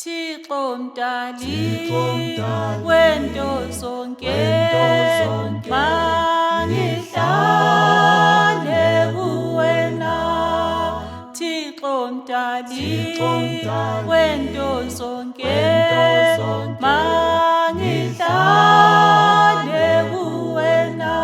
Thixo mdali wento zonke mangihlale kuwena. Thixo mdali wento zonke mangihlale kuwena.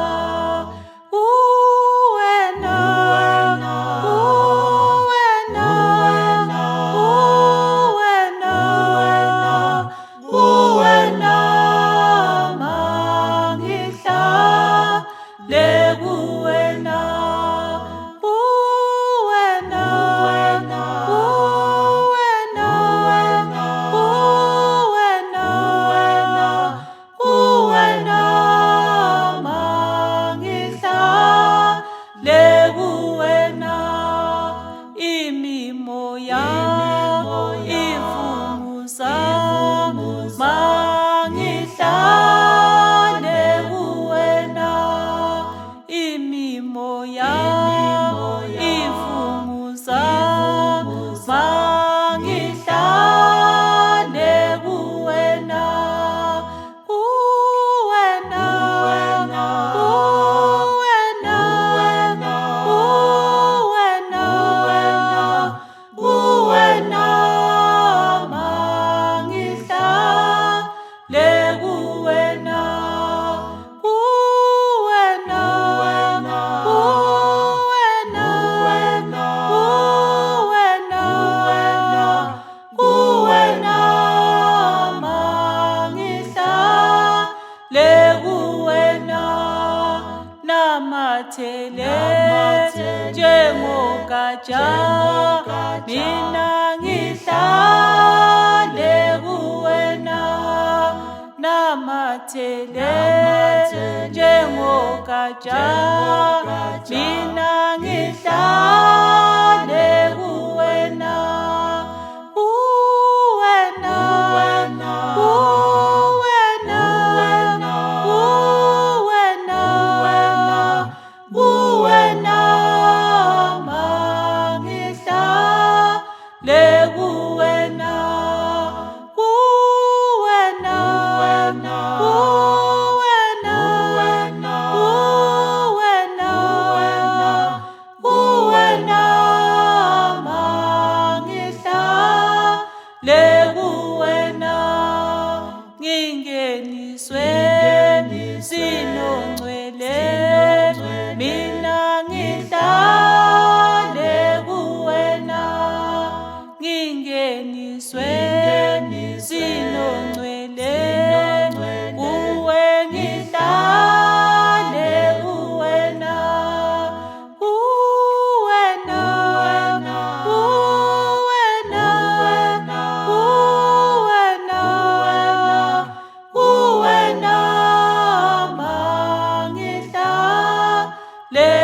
Imimoya ivunguza mangihlale kuwena. Imimoya ivunguza mangihlale kuwena. Namathele njengogatsha mina ngihlale kuwena. Namathele njengogatsha mina ngihlale kuwena. Ngingeniswe sinongcwele mina ngihlale kuwena. Ngingeniswe sinongcwele kuwe ngihlale kuwena. Le